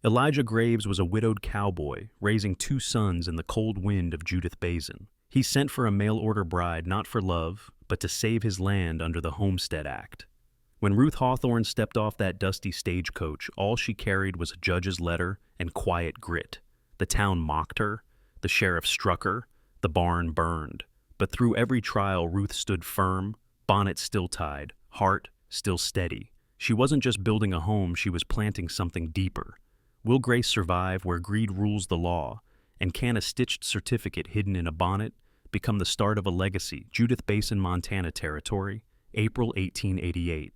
Elijah Graves was a widowed cowboy, raising two sons in the cold wind of Judith Basin. He sent for a mail-order bride not for love, but to save his land under the Homestead Act. When Ruth Hawthorne stepped off that dusty stagecoach, all she carried was a judge's letter and quiet grit. The town mocked her, the sheriff struck her, the barn burned. But through every trial, Ruth stood firm, bonnet still tied, heart still steady. She wasn't just building a home, she was planting something deeper. Will grace survive where greed rules the law? And can a stitched certificate hidden in a bonnet become the start of a legacy? Judith Basin, Montana Territory, April 1888.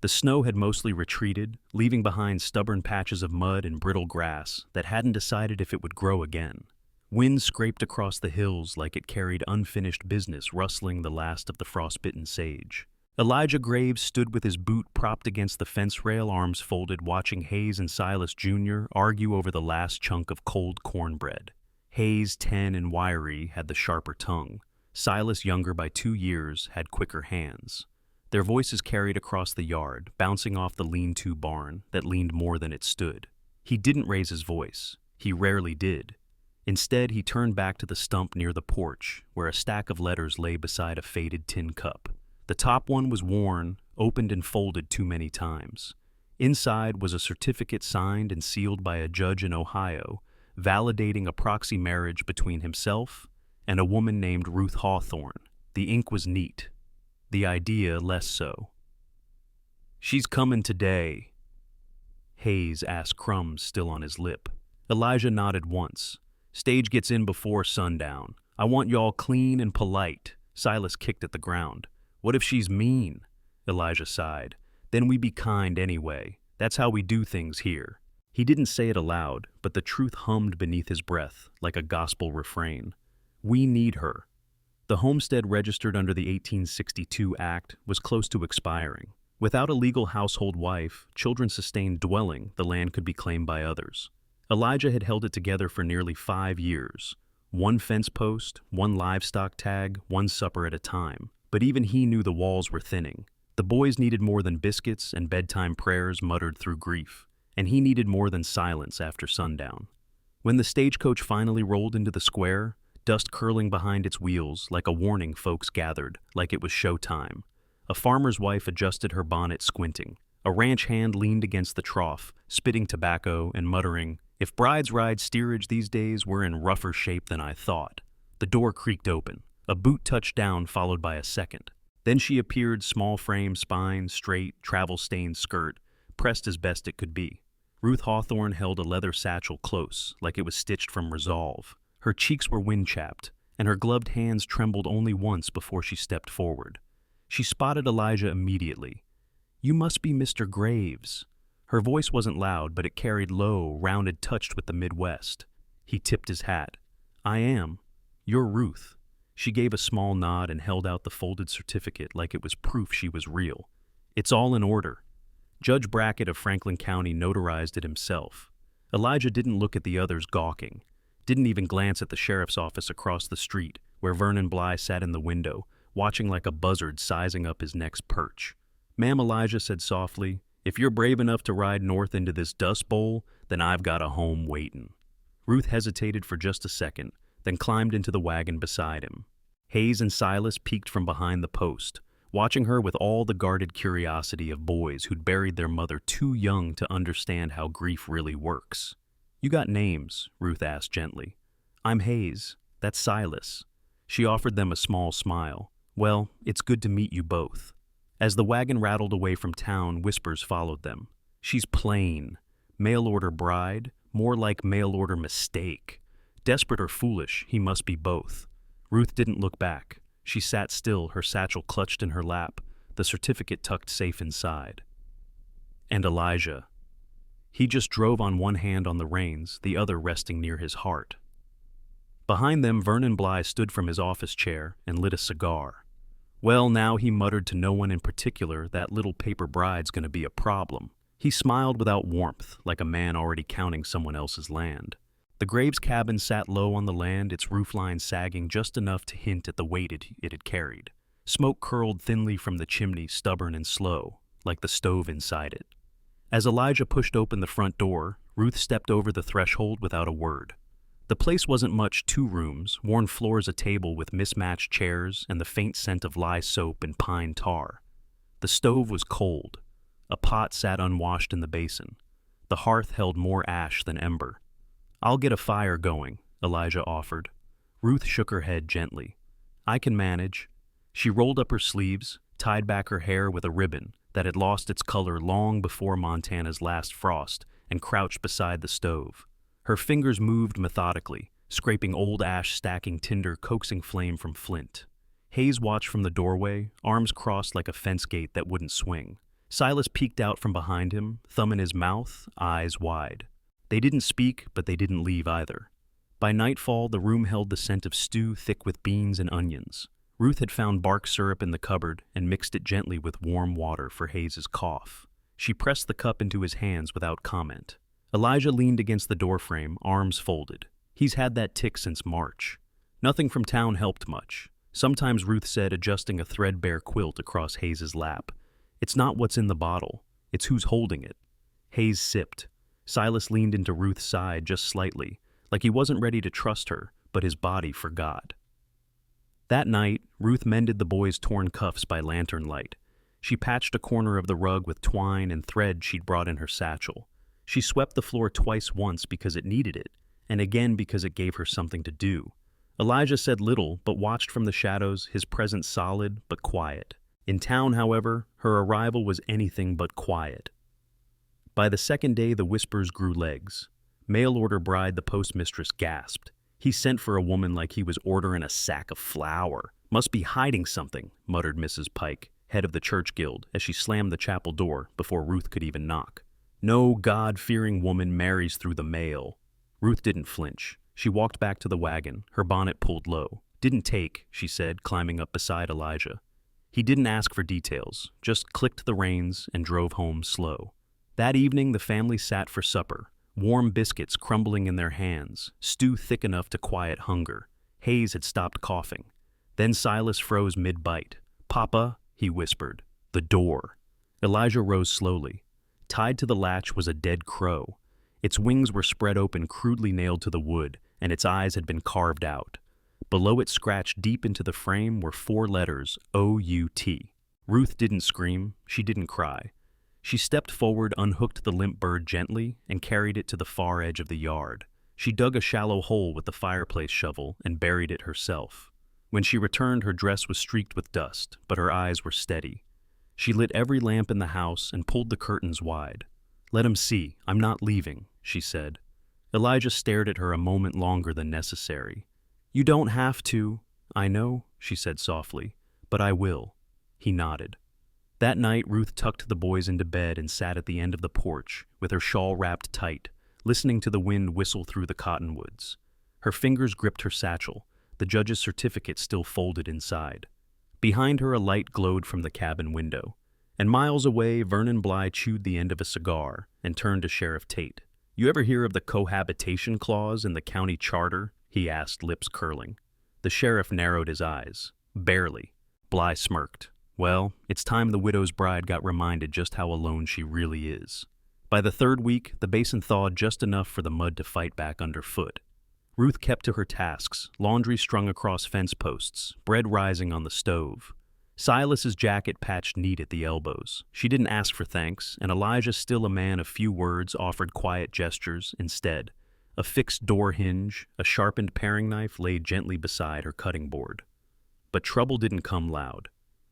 The snow had mostly retreated, leaving behind stubborn patches of mud and brittle grass that hadn't decided if it would grow again. Wind scraped across the hills like it carried unfinished business, rustling the last of the frostbitten sage. Elijah Graves stood with his boot propped against the fence rail, arms folded, watching Hayes and Silas Jr. argue over the last chunk of cold cornbread. Hayes, 10 and wiry, had the sharper tongue. Silas, younger by 2 years, had quicker hands. Their voices carried across the yard, bouncing off the lean-to barn that leaned more than it stood. He didn't raise his voice. He rarely did. Instead, he turned back to the stump near the porch, where a stack of letters lay beside a faded tin cup. The top one was worn, opened and folded too many times. Inside was a certificate signed and sealed by a judge in Ohio, validating a proxy marriage between himself and a woman named Ruth Hawthorne. The ink was neat, the idea less so. "She's coming today," Hayes asked, crumbs still on his lip. Elijah nodded once. "Stage gets in before sundown. I want y'all clean and polite." Silas kicked at the ground. "What if she's mean?" Elijah sighed. "Then we be kind anyway. That's how we do things here." He didn't say it aloud, but the truth hummed beneath his breath like a gospel refrain. We need her. The homestead registered under the 1862 Act was close to expiring. Without a legal household wife, children-sustained dwelling, the land could be claimed by others. Elijah had held it together for nearly 5 years. One fence post, one livestock tag, one supper at a time. But even he knew the walls were thinning. The boys needed more than biscuits and bedtime prayers muttered through grief, and he needed more than silence after sundown. When the stagecoach finally rolled into the square, dust curling behind its wheels, like a warning, folks gathered, like it was showtime. A farmer's wife adjusted her bonnet, squinting. A ranch hand leaned against the trough, spitting tobacco and muttering, "If brides ride steerage these days, we're in rougher shape than I thought." The door creaked open. A boot touched down, followed by a second. Then she appeared, small frame, spine, straight, travel-stained skirt, pressed as best it could be. Ruth Hawthorne held a leather satchel close, like it was stitched from resolve. Her cheeks were wind-chapped, and her gloved hands trembled only once before she stepped forward. She spotted Elijah immediately. "You must be Mr. Graves." Her voice wasn't loud, but it carried low, rounded touch with the Midwest. He tipped his hat. "I am. You're Ruth." She gave a small nod and held out the folded certificate like it was proof she was real. "It's all in order." Judge Brackett of Franklin County notarized it himself. Elijah didn't look at the others gawking, didn't even glance at the sheriff's office across the street, where Vernon Bly sat in the window, watching like a buzzard sizing up his next perch. "Ma'am," Elijah said softly, "if you're brave enough to ride north into this dust bowl, then I've got a home waitin'." Ruth hesitated for just a second, then climbed into the wagon beside him. Hayes and Silas peeked from behind the post, watching her with all the guarded curiosity of boys who'd buried their mother too young to understand how grief really works. "You got names?" Ruth asked gently. "I'm Hayes. That's Silas." She offered them a small smile. "Well, it's good to meet you both." As the wagon rattled away from town, whispers followed them. "She's plain. Mail-order bride, more like mail-order mistake. Desperate or foolish, he must be both." Ruth didn't look back. She sat still, her satchel clutched in her lap, the certificate tucked safe inside. And Elijah. He just drove on one hand on the reins, the other resting near his heart. Behind them, Vernon Bly stood from his office chair and lit a cigar. "Well, now," he muttered to no one in particular, "that little paper bride's gonna be a problem." He smiled without warmth, like a man already counting someone else's land. The Graves cabin sat low on the land, its roofline sagging just enough to hint at the weight it had carried. Smoke curled thinly from the chimney, stubborn and slow, like the stove inside it. As Elijah pushed open the front door, Ruth stepped over the threshold without a word. The place wasn't much, 2 rooms, worn floors, a table with mismatched chairs, and the faint scent of lye soap and pine tar. The stove was cold. A pot sat unwashed in the basin. The hearth held more ash than ember. "I'll get a fire going," Elijah offered. Ruth shook her head gently. "I can manage." She rolled up her sleeves, tied back her hair with a ribbon that had lost its color long before Montana's last frost, and crouched beside the stove. Her fingers moved methodically, scraping old ash, stacking tinder, coaxing flame from flint. Hayes watched from the doorway, arms crossed like a fence gate that wouldn't swing. Silas peeked out from behind him, thumb in his mouth, eyes wide. They didn't speak, but they didn't leave either. By nightfall, the room held the scent of stew thick with beans and onions. Ruth had found bark syrup in the cupboard and mixed it gently with warm water for Hayes's cough. She pressed the cup into his hands without comment. Elijah leaned against the doorframe, arms folded. He's had that tic since March. Nothing from town helped much. Sometimes, Ruth said, adjusting a threadbare quilt across Hayes's lap. "It's not what's in the bottle. It's who's holding it." Hayes sipped. Silas leaned into Ruth's side just slightly, like he wasn't ready to trust her, but his body forgot. That night, Ruth mended the boys' torn cuffs by lantern light. She patched a corner of the rug with twine and thread she'd brought in her satchel. She swept the floor twice, once because it needed it, and again because it gave her something to do. Elijah said little, but watched from the shadows, his presence solid but quiet. In town, however, her arrival was anything but quiet. By the second day, the whispers grew legs. Mail-order bride, the postmistress gasped. "He sent for a woman like he was ordering a sack of flour. Must be hiding something," muttered Mrs. Pike, head of the church guild, as she slammed the chapel door before Ruth could even knock. "No God-fearing woman marries through the mail." Ruth didn't flinch. She walked back to the wagon, her bonnet pulled low. "Didn't take," she said, climbing up beside Elijah. He didn't ask for details, just clicked the reins and drove home slow. That evening, the family sat for supper, warm biscuits crumbling in their hands, stew thick enough to quiet hunger. Hayes had stopped coughing. Then Silas froze mid-bite. "Papa," he whispered. "The door." Elijah rose slowly. Tied to the latch was a dead crow. Its wings were spread open, crudely nailed to the wood, and its eyes had been carved out. Below it, scratched deep into the frame, were 4 letters, O-U-T. Ruth didn't scream. She didn't cry. She stepped forward, unhooked the limp bird gently, and carried it to the far edge of the yard. She dug a shallow hole with the fireplace shovel and buried it herself. When she returned, her dress was streaked with dust, but her eyes were steady. She lit every lamp in the house and pulled the curtains wide. "Let him see. I'm not leaving," she said. Elijah stared at her a moment longer than necessary. "You don't have to." "I know," she said softly, "but I will." He nodded. That night, Ruth tucked the boys into bed and sat at the end of the porch, with her shawl wrapped tight, listening to the wind whistle through the cottonwoods. Her fingers gripped her satchel, the judge's certificate still folded inside. Behind her, a light glowed from the cabin window. And miles away, Vernon Bly chewed the end of a cigar and turned to Sheriff Tate. "You ever hear of the cohabitation clause in the county charter?" he asked, lips curling. The sheriff narrowed his eyes. "Barely." Bly smirked. "Well, it's time the widow's bride got reminded just how alone she really is." By the 3rd week, the basin thawed just enough for the mud to fight back underfoot. Ruth kept to her tasks, laundry strung across fence posts, bread rising on the stove. Silas's jacket patched neat at the elbows. She didn't ask for thanks, and Elijah, still a man of few words, offered quiet gestures instead. A fixed door hinge, a sharpened paring knife laid gently beside her cutting board. But trouble didn't come loud.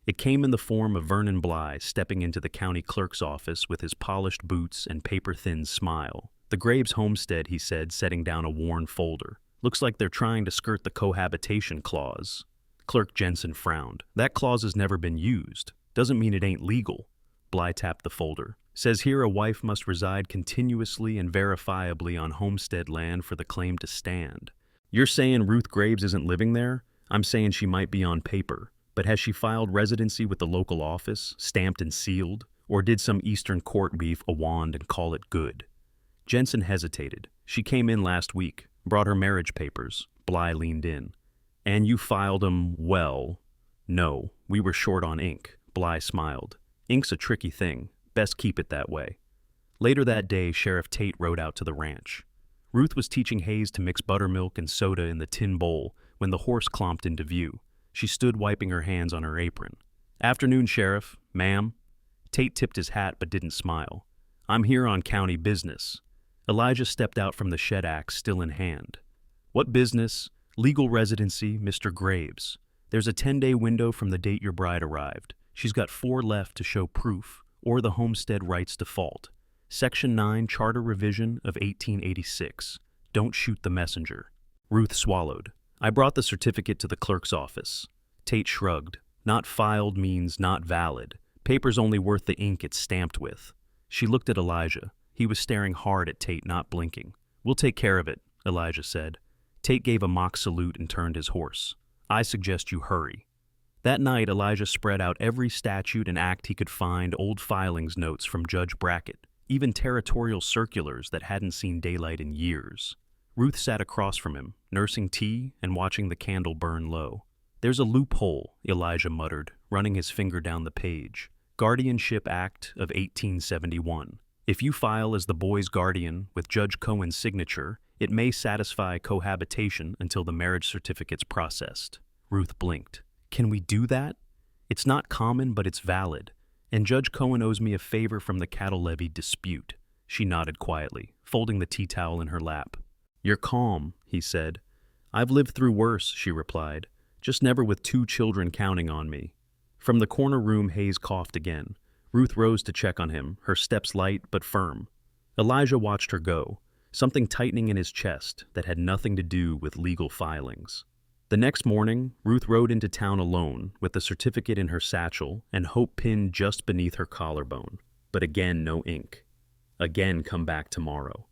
It came in the form of Vernon Bly stepping into the county clerk's office with his polished boots and paper-thin smile. "The Graves homestead," he said, setting down a worn folder. "Looks like they're trying to skirt the cohabitation clause." Clerk Jensen frowned. "That clause has never been used. Doesn't mean it ain't legal." Bly tapped the folder. "Says here a wife must reside continuously and verifiably on homestead land for the claim to stand." "You're saying Ruth Graves isn't living there?" "I'm saying she might be on paper. But has she filed residency with the local office, stamped and sealed? Or did some Eastern court wave a wand and call it good?" Jensen hesitated. "She came in last week, brought her marriage papers." Bly leaned in. "And you filed 'em, well?" "No, we were short on ink." Bly smiled. "Ink's a tricky thing. Best keep it that way." Later that day, Sheriff Tate rode out to the ranch. Ruth was teaching Hayes to mix buttermilk and soda in the tin bowl when the horse clomped into view. She stood wiping her hands on her apron. "Afternoon, Sheriff. Ma'am." Tate tipped his hat but didn't smile. "I'm here on county business." Elijah stepped out from the shed axe still in hand. "What business?" "Legal residency, Mr. Graves. There's a 10-day window from the date your bride arrived. She's got 4 left to show proof, or the homestead rights default. Section 9, Charter Revision of 1886. Don't shoot the messenger." Ruth swallowed. "I brought the certificate to the clerk's office." Tate shrugged. "Not filed means not valid. Paper's only worth the ink it's stamped with." She looked at Elijah. He was staring hard at Tate, not blinking. "We'll take care of it," Elijah said. Tate gave a mock salute and turned his horse. "I suggest you hurry." That night, Elijah spread out every statute and act he could find, old filings notes from Judge Brackett, even territorial circulars that hadn't seen daylight in years. Ruth sat across from him, nursing tea and watching the candle burn low. "There's a loophole," Elijah muttered, running his finger down the page. "Guardianship Act of 1871. If you file as the boy's guardian with Judge Cohen's signature, it may satisfy cohabitation until the marriage certificate's processed." Ruth blinked. "Can we do that?" "It's not common, but it's valid. And Judge Cohen owes me a favor from the cattle levy dispute." She nodded quietly, folding the tea towel in her lap. "You're calm," he said. "I've lived through worse," she replied, "just never with 2 children counting on me." From the corner room, Hayes coughed again. Ruth rose to check on him, her steps light but firm. Elijah watched her go, something tightening in his chest that had nothing to do with legal filings. The next morning, Ruth rode into town alone, with the certificate in her satchel and hope pinned just beneath her collarbone. But again, no ink. Again, come back tomorrow.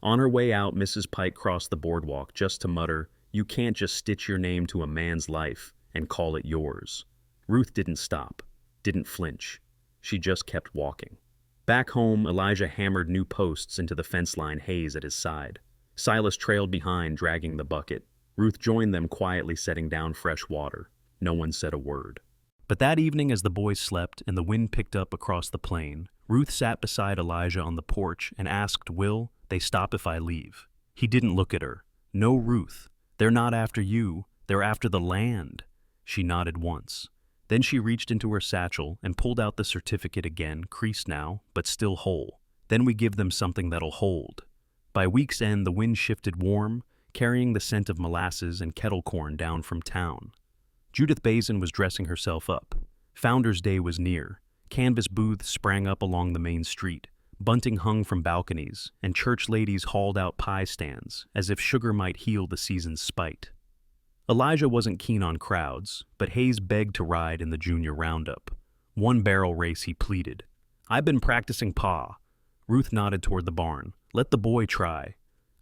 On her way out, Mrs. Pike crossed the boardwalk just to mutter, "You can't just stitch your name to a man's life and call it yours." Ruth didn't stop, didn't flinch. She just kept walking. Back home, Elijah hammered new posts into the fence line, Hayes at his side. Silas trailed behind, dragging the bucket. Ruth joined them, quietly setting down fresh water. No one said a word. But that evening, as the boys slept and the wind picked up across the plain, Ruth sat beside Elijah on the porch and asked, "Will they stop if I leave?" He didn't look at her. "No, Ruth. They're not after you. They're after the land." She nodded once. Then she reached into her satchel and pulled out the certificate again, creased now, but still whole. "Then we give them something that'll hold." By week's end, the wind shifted warm, carrying the scent of molasses and kettle corn down from town. Judith Bazin was dressing herself up. Founder's Day was near. Canvas booths sprang up along the main street. Bunting hung from balconies, and church ladies hauled out pie stands, as if sugar might heal the season's spite. Elijah wasn't keen on crowds, but Hayes begged to ride in the junior roundup. One barrel race, he pleaded. "I've been practicing, Pa." Ruth nodded toward the barn. "Let the boy try."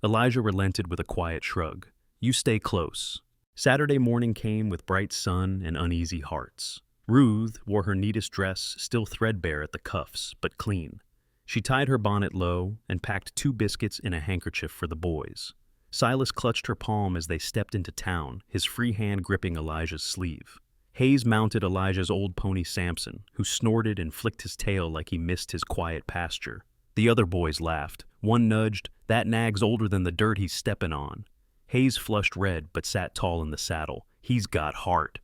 Elijah relented with a quiet shrug. "You stay close." Saturday morning came with bright sun and uneasy hearts. Ruth wore her neatest dress, still threadbare at the cuffs, but clean. She tied her bonnet low and packed 2 biscuits in a handkerchief for the boys. Silas clutched her palm as they stepped into town, his free hand gripping Elijah's sleeve. Hayes mounted Elijah's old pony Samson, who snorted and flicked his tail like he missed his quiet pasture. The other boys laughed. One nudged, "That nag's older than the dirt he's steppin' on." Hayes flushed red but sat tall in the saddle. "He's got heart."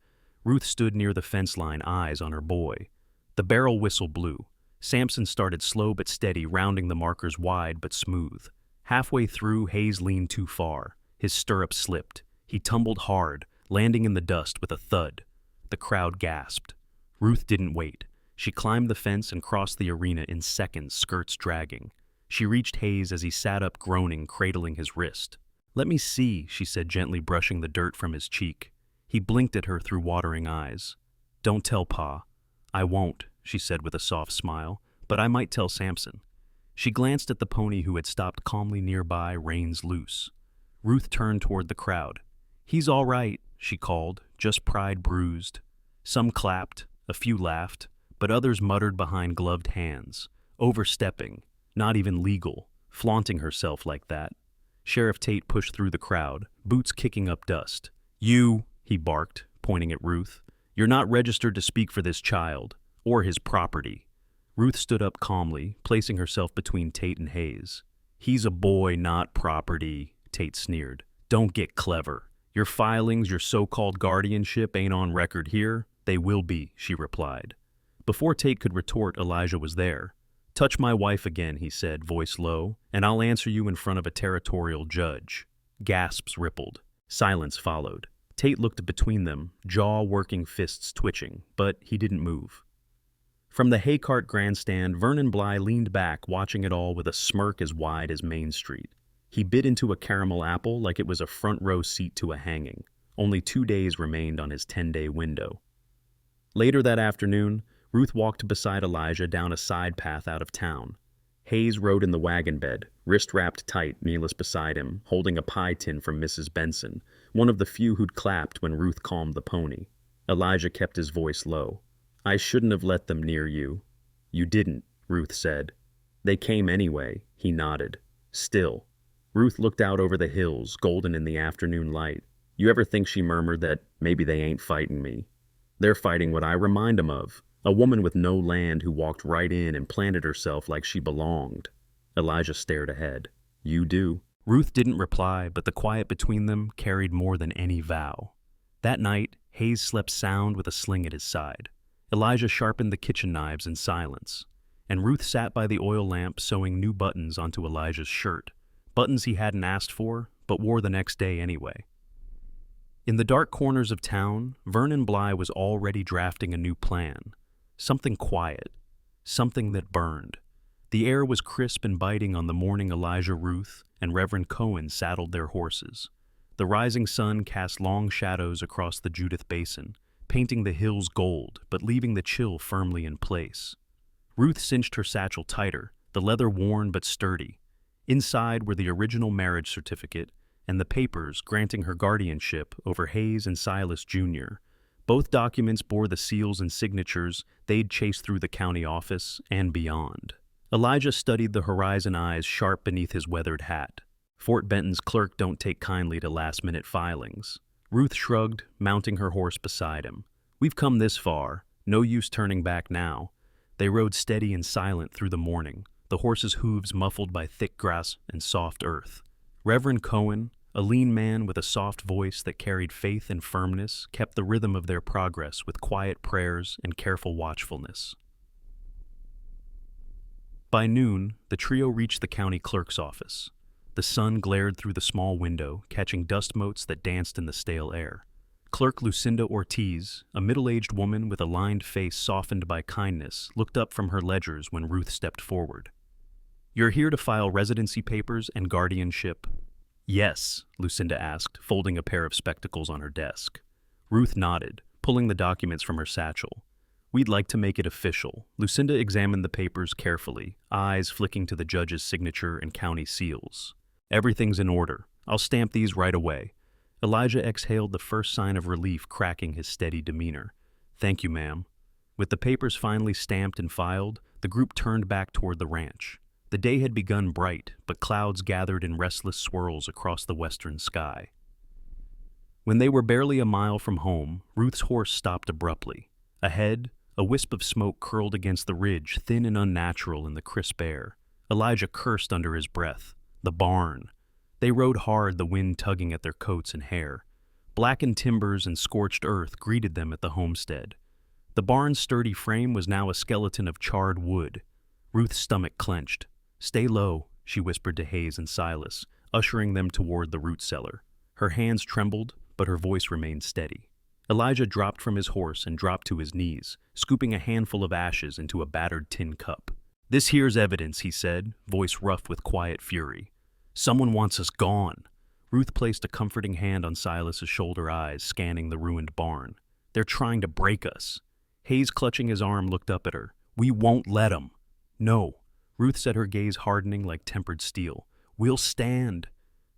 Ruth stood near the fence line, eyes on her boy. The barrel whistle blew. Samson started slow but steady, rounding the markers wide but smooth. Halfway through, Hayes leaned too far. His stirrup slipped. He tumbled hard, landing in the dust with a thud. The crowd gasped. Ruth didn't wait. She climbed the fence and crossed the arena in seconds, skirts dragging. She reached Hayes as he sat up, groaning, cradling his wrist. "Let me see," she said, gently brushing the dirt from his cheek. He blinked at her through watering eyes. "Don't tell Pa." "I won't," she said with a soft smile, "but I might tell Samson." She glanced at the pony who had stopped calmly nearby, reins loose. Ruth turned toward the crowd. "He's all right," she called, just pride bruised. Some clapped, a few laughed, but others muttered behind gloved hands, overstepping, not even legal, flaunting herself like that. Sheriff Tate pushed through the crowd, boots kicking up dust. "You," he barked, pointing at Ruth, "you're not registered to speak for this child, or his property." Ruth stood up calmly, placing herself between Tate and Hayes. "He's a boy, not property," Tate sneered. "Don't get clever. Your filings, your so-called guardianship ain't on record here. They will be," she replied. Before Tate could retort, Elijah was there. "Touch my wife again," he said, voice low, "and I'll answer you in front of a territorial judge." Gasps rippled. Silence followed. Tate looked between them, jaw working, fists twitching, but he didn't move. From the Haycart grandstand, Vernon Bligh leaned back, watching it all with a smirk as wide as Main Street. He bit into a caramel apple like it was a front-row seat to a hanging. Only 2 days remained on his 10-day window. Later that afternoon, Ruth walked beside Elijah down a side path out of town. Hayes rode in the wagon bed, wrist wrapped tight, kneeless beside him, holding a pie tin from Mrs. Benson, one of the few who'd clapped when Ruth calmed the pony. Elijah kept his voice low. "I shouldn't have let them near you." "You didn't," Ruth said. "They came anyway," he nodded. Still. Ruth looked out over the hills, golden in the afternoon light. "You ever think," she murmured, "that maybe they ain't fighting me? They're fighting what I remind 'em of. A woman with no land who walked right in and planted herself like she belonged." Elijah stared ahead. "You do." Ruth didn't reply, but the quiet between them carried more than any vow. That night, Hayes slept sound with a sling at his side. Elijah sharpened the kitchen knives in silence, and Ruth sat by the oil lamp sewing new buttons onto Elijah's shirt, buttons he hadn't asked for, but wore the next day anyway. In the dark corners of town, Vernon Bligh was already drafting a new plan. Something quiet, something that burned. The air was crisp and biting on the morning Elijah, Ruth, and Reverend Cohen saddled their horses. The rising sun cast long shadows across the Judith Basin, painting the hills gold, but leaving the chill firmly in place. Ruth cinched her satchel tighter, the leather worn but sturdy. Inside were the original marriage certificate and the papers granting her guardianship over Hayes and Silas Jr. Both documents bore the seals and signatures they'd chased through the county office and beyond. Elijah studied the horizon, eyes sharp beneath his weathered hat. Fort Benton's clerk don't take kindly to last-minute filings. Ruth shrugged, mounting her horse beside him. "We've come this far. No use turning back now." They rode steady and silent through the morning, the horses' hooves muffled by thick grass and soft earth. Reverend Cohen, a lean man with a soft voice that carried faith and firmness, kept the rhythm of their progress with quiet prayers and careful watchfulness. By noon, the trio reached the county clerk's office. The sun glared through the small window, catching dust motes that danced in the stale air. Clerk Lucinda Ortiz, a middle-aged woman with a lined face softened by kindness, looked up from her ledgers when Ruth stepped forward. "You're here to file residency papers and guardianship?" "Yes," Lucinda asked, folding a pair of spectacles on her desk. Ruth nodded, pulling the documents from her satchel. "We'd like to make it official." Lucinda examined the papers carefully, eyes flicking to the judge's signature and county seals. "Everything's in order. I'll stamp these right away." Elijah exhaled, the first sign of relief cracking his steady demeanor. "Thank you, ma'am." With the papers finally stamped and filed, the group turned back toward the ranch. The day had begun bright, but clouds gathered in restless swirls across the western sky. When they were barely a mile from home, Ruth's horse stopped abruptly. Ahead, a wisp of smoke curled against the ridge, thin and unnatural in the crisp air. Elijah cursed under his breath. The barn. They rode hard, the wind tugging at their coats and hair. Blackened timbers and scorched earth greeted them at the homestead. The barn's sturdy frame was now a skeleton of charred wood. Ruth's stomach clenched. "Stay low," she whispered to Hayes and Silas, ushering them toward the root cellar. Her hands trembled, but her voice remained steady. Elijah dropped from his horse and dropped to his knees, scooping a handful of ashes into a battered tin cup. "This here's evidence," he said, voice rough with quiet fury. "Someone wants us gone." Ruth placed a comforting hand on Silas's shoulder, eyes scanning the ruined barn. "They're trying to break us." Hayes, clutching his arm, looked up at her. "We won't let 'em." "No." Ruth said, her gaze hardening like tempered steel. "We'll stand."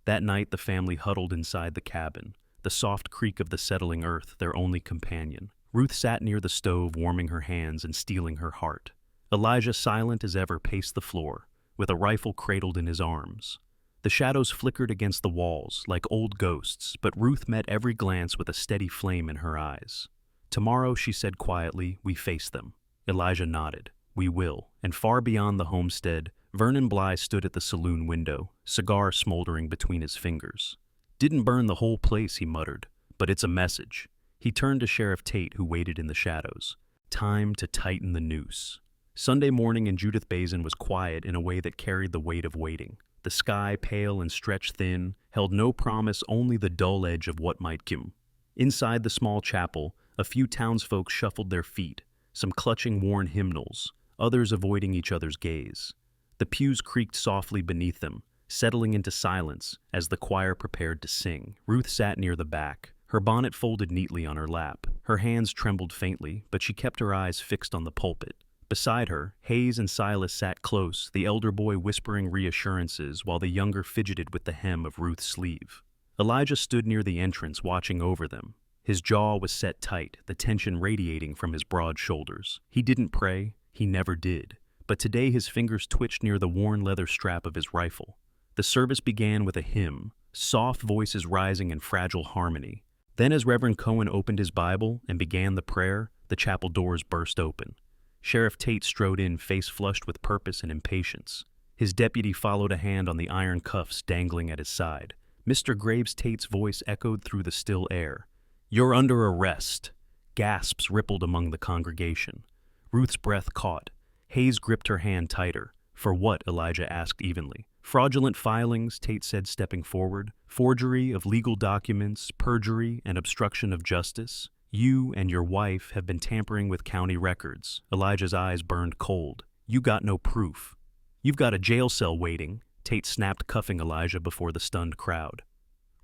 That night, the family huddled inside the cabin, the soft creak of the settling earth their only companion. Ruth sat near the stove, warming her hands and steeling her heart. Elijah, silent as ever, paced the floor, with a rifle cradled in his arms. The shadows flickered against the walls, like old ghosts, but Ruth met every glance with a steady flame in her eyes. "Tomorrow," she said quietly, "we face them." Elijah nodded. We will. And far beyond the homestead, Vernon Bly stood at the saloon window, cigar smoldering between his fingers. Didn't burn the whole place, he muttered, but it's a message. He turned to Sheriff Tate, who waited in the shadows. Time to tighten the noose. Sunday morning in Judith Basin was quiet in a way that carried the weight of waiting. The sky, pale and stretched thin, held no promise, only the dull edge of what might come. Inside the small chapel, a few townsfolk shuffled their feet, some clutching worn hymnals, others avoiding each other's gaze. The pews creaked softly beneath them, settling into silence as the choir prepared to sing. Ruth sat near the back, her bonnet folded neatly on her lap. Her hands trembled faintly, but she kept her eyes fixed on the pulpit. Beside her, Hayes and Silas sat close, the elder boy whispering reassurances while the younger fidgeted with the hem of Ruth's sleeve. Elijah stood near the entrance, watching over them. His jaw was set tight, the tension radiating from his broad shoulders. He didn't pray, he never did, but today his fingers twitched near the worn leather strap of his rifle. The service began with a hymn, soft voices rising in fragile harmony. Then as Reverend Cohen opened his Bible and began the prayer, the chapel doors burst open. Sheriff Tate strode in, face flushed with purpose and impatience. His deputy followed, a hand on the iron cuffs dangling at his side. Mr. Graves Tate's voice echoed through the still air. "You're under arrest." Gasps rippled among the congregation. Ruth's breath caught. Hayes gripped her hand tighter. "For what?" Elijah asked evenly. "Fraudulent filings," Tate said, stepping forward. "Forgery of legal documents, perjury, and obstruction of justice. You and your wife have been tampering with county records." Elijah's eyes burned cold. "You got no proof." "You've got a jail cell waiting," Tate snapped, cuffing Elijah before the stunned crowd.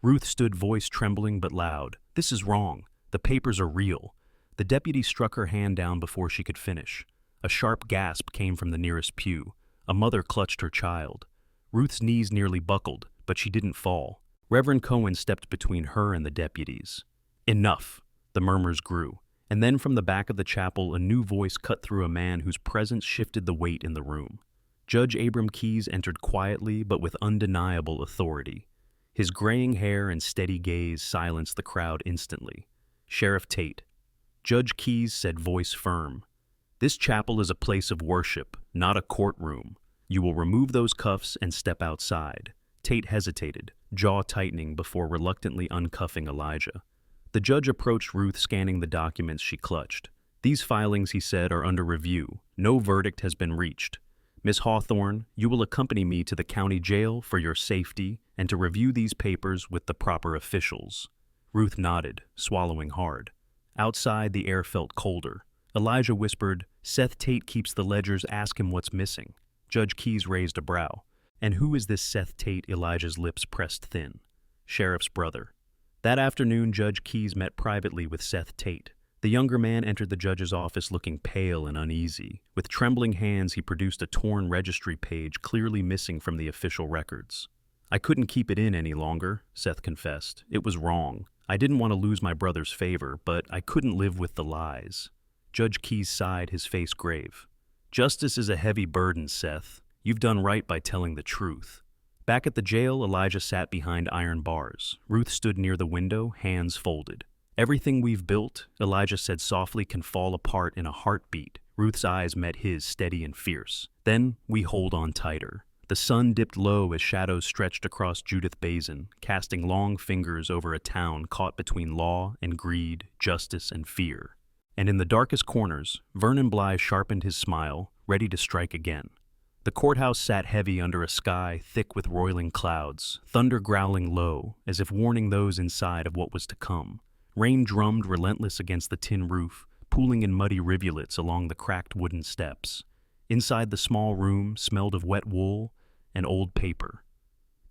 Ruth stood, voice trembling but loud. "This is wrong. The papers are real." The deputy struck her hand down before she could finish. A sharp gasp came from the nearest pew. A mother clutched her child. Ruth's knees nearly buckled, but she didn't fall. Reverend Cohen stepped between her and the deputies. "Enough." The murmurs grew, and then from the back of the chapel a new voice cut through, a man whose presence shifted the weight in the room. Judge Abram Keyes entered quietly but with undeniable authority. His graying hair and steady gaze silenced the crowd instantly. "Sheriff Tate." Judge Keyes said, voice firm, "This chapel is a place of worship, not a courtroom. You will remove those cuffs and step outside." Tate hesitated, jaw tightening before reluctantly uncuffing Elijah. The judge approached Ruth, scanning the documents she clutched. "These filings," he said, "are under review. No verdict has been reached. Miss Hawthorne, you will accompany me to the county jail for your safety and to review these papers with the proper officials." Ruth nodded, swallowing hard. Outside, the air felt colder. Elijah whispered, "Seth Tate keeps the ledgers. Ask him what's missing." Judge Keyes raised a brow. "And who is this Seth Tate?" Elijah's lips pressed thin. "Sheriff's brother." That afternoon, Judge Keyes met privately with Seth Tate. The younger man entered the judge's office looking pale and uneasy. With trembling hands, he produced a torn registry page clearly missing from the official records. "I couldn't keep it in any longer," Seth confessed. "It was wrong. I didn't want to lose my brother's favor, but I couldn't live with the lies." Judge Keyes sighed, his face grave. "Justice is a heavy burden, Seth. You've done right by telling the truth." Back at the jail, Elijah sat behind iron bars. Ruth stood near the window, hands folded. "Everything we've built," Elijah said softly, "can fall apart in a heartbeat." Ruth's eyes met his, steady and fierce. "Then we hold on tighter." The sun dipped low as shadows stretched across Judith Basin, casting long fingers over a town caught between law and greed, justice and fear. And in the darkest corners, Vernon Bly sharpened his smile, ready to strike again. The courthouse sat heavy under a sky thick with roiling clouds, thunder growling low, as if warning those inside of what was to come. Rain drummed relentless against the tin roof, pooling in muddy rivulets along the cracked wooden steps. Inside the small room smelled of wet wool and old paper.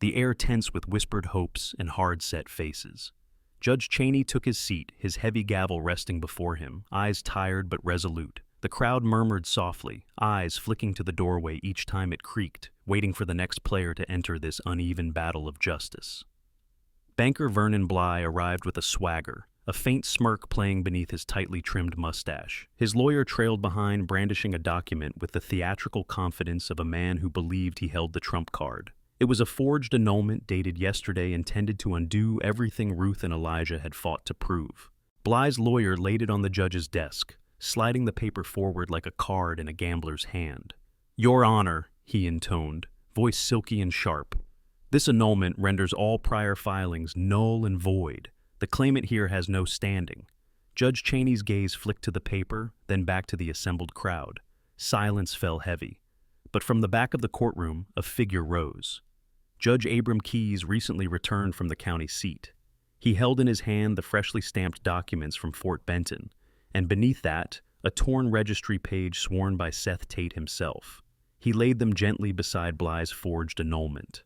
The air tense with whispered hopes and hard-set faces. Judge Chaney took his seat, his heavy gavel resting before him, eyes tired but resolute. The crowd murmured softly, eyes flicking to the doorway each time it creaked, waiting for the next player to enter this uneven battle of justice. Banker Vernon Bly arrived with a swagger, a faint smirk playing beneath his tightly trimmed mustache. His lawyer trailed behind, brandishing a document with the theatrical confidence of a man who believed he held the trump card. It was a forged annulment dated yesterday, intended to undo everything Ruth and Elijah had fought to prove. Bly's lawyer laid it on the judge's desk, sliding the paper forward like a card in a gambler's hand. "Your Honor," he intoned, voice silky and sharp. "This annulment renders all prior filings null and void. The claimant here has no standing." Judge Cheney's gaze flicked to the paper, then back to the assembled crowd. Silence fell heavy. But from the back of the courtroom, a figure rose. Judge Abram Keyes recently returned from the county seat. He held in his hand the freshly stamped documents from Fort Benton, and beneath that, a torn registry page sworn by Seth Tate himself. He laid them gently beside Bly's forged annulment.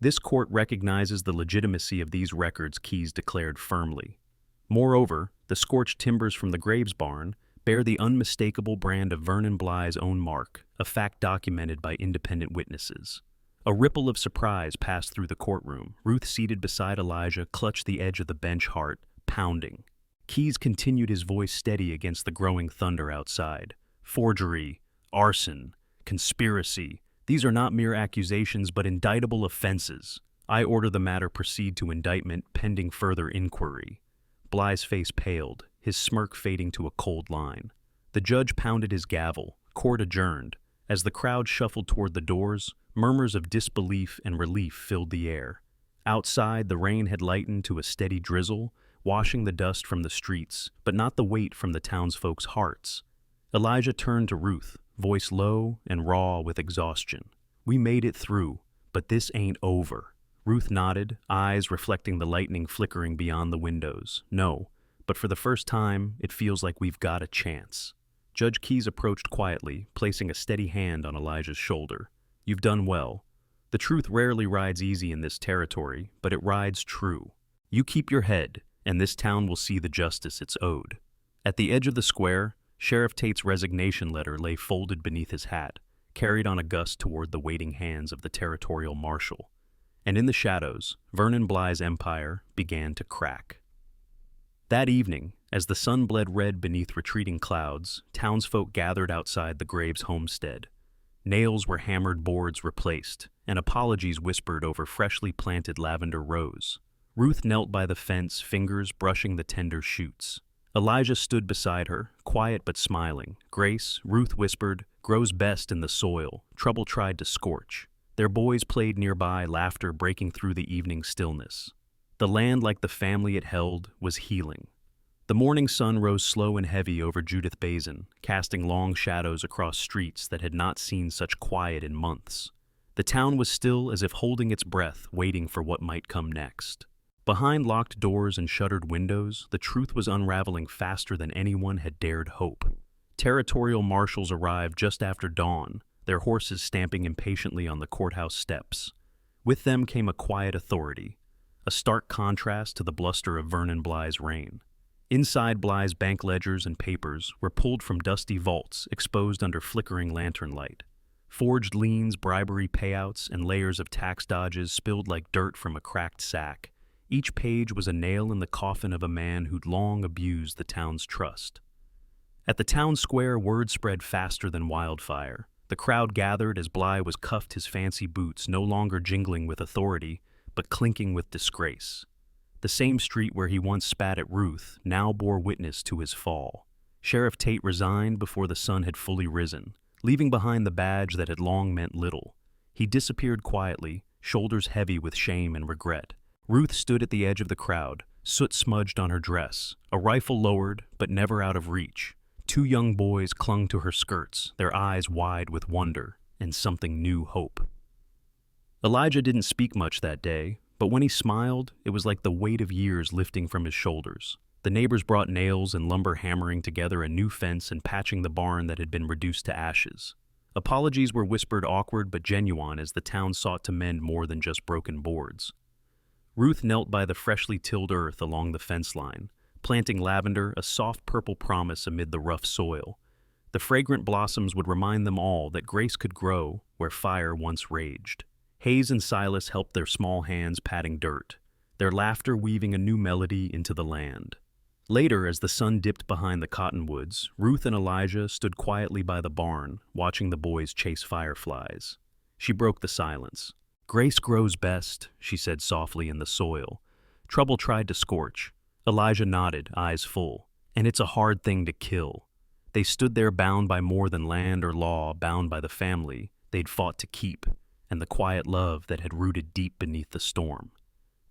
"This court recognizes the legitimacy of these records," Keyes declared firmly. "Moreover, the scorched timbers from the Graves barn bear the unmistakable brand of Vernon Bly's own mark, a fact documented by independent witnesses." A ripple of surprise passed through the courtroom. Ruth, seated beside Elijah, clutched the edge of the bench, heart pounding. Keyes continued, his voice steady against the growing thunder outside. "Forgery, arson, conspiracy. These are not mere accusations, but indictable offenses. I order the matter proceed to indictment pending further inquiry." Bly's face paled, his smirk fading to a cold line. The judge pounded his gavel. Court adjourned. As the crowd shuffled toward the doors, murmurs of disbelief and relief filled the air. Outside, the rain had lightened to a steady drizzle, washing the dust from the streets, but not the weight from the townsfolk's hearts. Elijah turned to Ruth, voice low and raw with exhaustion. "We made it through, but this ain't over." Ruth nodded, eyes reflecting the lightning flickering beyond the windows. "No, but for the first time, it feels like we've got a chance." Judge Keyes approached quietly, placing a steady hand on Elijah's shoulder. "You've done well. The truth rarely rides easy in this territory, but it rides true. You keep your head, and this town will see the justice it's owed." At the edge of the square, Sheriff Tate's resignation letter lay folded beneath his hat, carried on a gust toward the waiting hands of the territorial marshal. And in the shadows, Vernon Bly's empire began to crack. That evening, as the sun bled red beneath retreating clouds, townsfolk gathered outside the Graves homestead. Nails were hammered, boards replaced, and apologies whispered over freshly planted lavender rows. Ruth knelt by the fence, fingers brushing the tender shoots. Elijah stood beside her, quiet but smiling. "Grace," Ruth whispered, "grows best in the soil trouble tried to scorch." Their boys played nearby, laughter breaking through the evening stillness. The land, like the family it held, was healing. The morning sun rose slow and heavy over Judith Basin, casting long shadows across streets that had not seen such quiet in months. The town was still, as if holding its breath, waiting for what might come next. Behind locked doors and shuttered windows, the truth was unraveling faster than anyone had dared hope. Territorial marshals arrived just after dawn, their horses stamping impatiently on the courthouse steps. With them came a quiet authority, a stark contrast to the bluster of Vernon Bly's reign. Inside, Bly's bank ledgers and papers were pulled from dusty vaults exposed under flickering lantern light. Forged liens, bribery payouts, and layers of tax dodges spilled like dirt from a cracked sack. Each page was a nail in the coffin of a man who'd long abused the town's trust. At the town square, word spread faster than wildfire. The crowd gathered as Bly was cuffed, his fancy boots no longer jingling with authority, but clinking with disgrace. The same street where he once spat at Ruth now bore witness to his fall. Sheriff Tate resigned before the sun had fully risen, leaving behind the badge that had long meant little. He disappeared quietly, shoulders heavy with shame and regret. Ruth stood at the edge of the crowd, soot smudged on her dress, a rifle lowered but never out of reach. Two young boys clung to her skirts, their eyes wide with wonder and something new hope. Elijah didn't speak much that day, but when he smiled, it was like the weight of years lifting from his shoulders. The neighbors brought nails and lumber, hammering together a new fence and patching the barn that had been reduced to ashes. Apologies were whispered, awkward but genuine, as the town sought to mend more than just broken boards. Ruth knelt by the freshly tilled earth along the fence line, planting lavender, a soft purple promise amid the rough soil. The fragrant blossoms would remind them all that grace could grow where fire once raged. Hayes and Silas helped, their small hands patting dirt, their laughter weaving a new melody into the land. Later, as the sun dipped behind the cottonwoods, Ruth and Elijah stood quietly by the barn, watching the boys chase fireflies. She broke the silence. "Grace grows best," she said softly, "in the soil. Trouble tried to scorch." Elijah nodded, eyes full. "And it's a hard thing to kill." They stood there bound by more than land or law, bound by the family they'd fought to keep, and the quiet love that had rooted deep beneath the storm.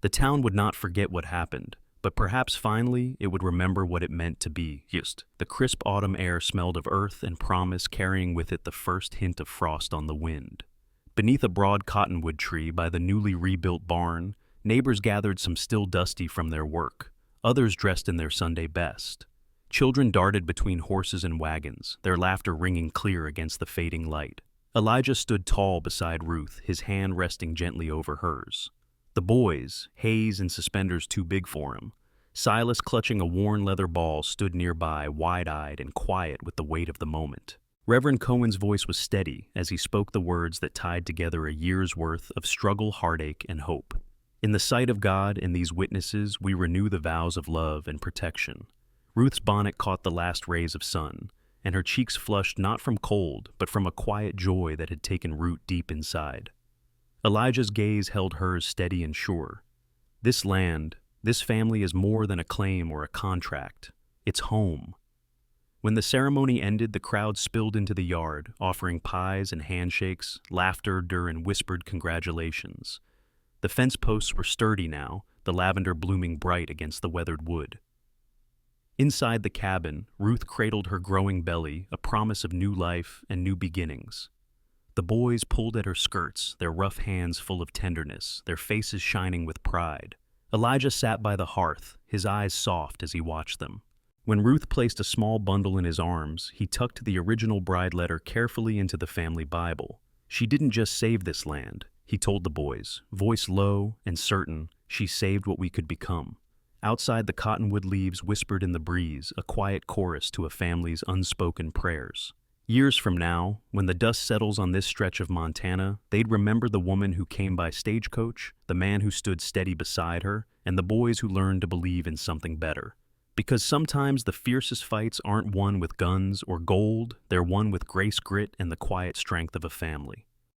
The town would not forget what happened, but perhaps finally it would remember what it meant to be used. The crisp autumn air smelled of earth and promise, carrying with it the first hint of frost on the wind. Beneath a broad cottonwood tree by the newly rebuilt barn, neighbors gathered, some still dusty from their work, others dressed in their Sunday best. Children darted between horses and wagons, their laughter ringing clear against the fading light. Elijah stood tall beside Ruth, his hand resting gently over hers. The boys, Hayes in suspenders too big for him, Silas clutching a worn leather ball, stood nearby, wide-eyed and quiet with the weight of the moment. Reverend Cohen's voice was steady as he spoke the words that tied together a year's worth of struggle, heartache, and hope. In the sight of God and these witnesses, we renew the vows of love and protection. Ruth's bonnet caught the last rays of sun, and her cheeks flushed not from cold, but from a quiet joy that had taken root deep inside. Elijah's gaze held hers steady and sure. This land, this family is more than a claim or a contract. It's home. When the ceremony ended, the crowd spilled into the yard, offering pies and handshakes, laughter, and whispered congratulations. The fence posts were sturdy now, the lavender blooming bright against the weathered wood. Inside the cabin, Ruth cradled her growing belly, a promise of new life and new beginnings. The boys pulled at her skirts, their rough hands full of tenderness, their faces shining with pride. Elijah sat by the hearth, his eyes soft as he watched them. When Ruth placed a small bundle in his arms, he tucked the original bride letter carefully into the family Bible. She didn't just save this land, he told the boys, voice low and certain. She saved what we could become. Outside, the cottonwood leaves whispered in the breeze, a quiet chorus to a family's unspoken prayers. Years from now, when the dust settles on this stretch of Montana, they'd remember the woman who came by stagecoach, the man who stood steady beside her, and the boys who learned to believe in something better. Because sometimes the fiercest fights aren't won with guns or gold, they're won with grace, grit, and the quiet strength of a family.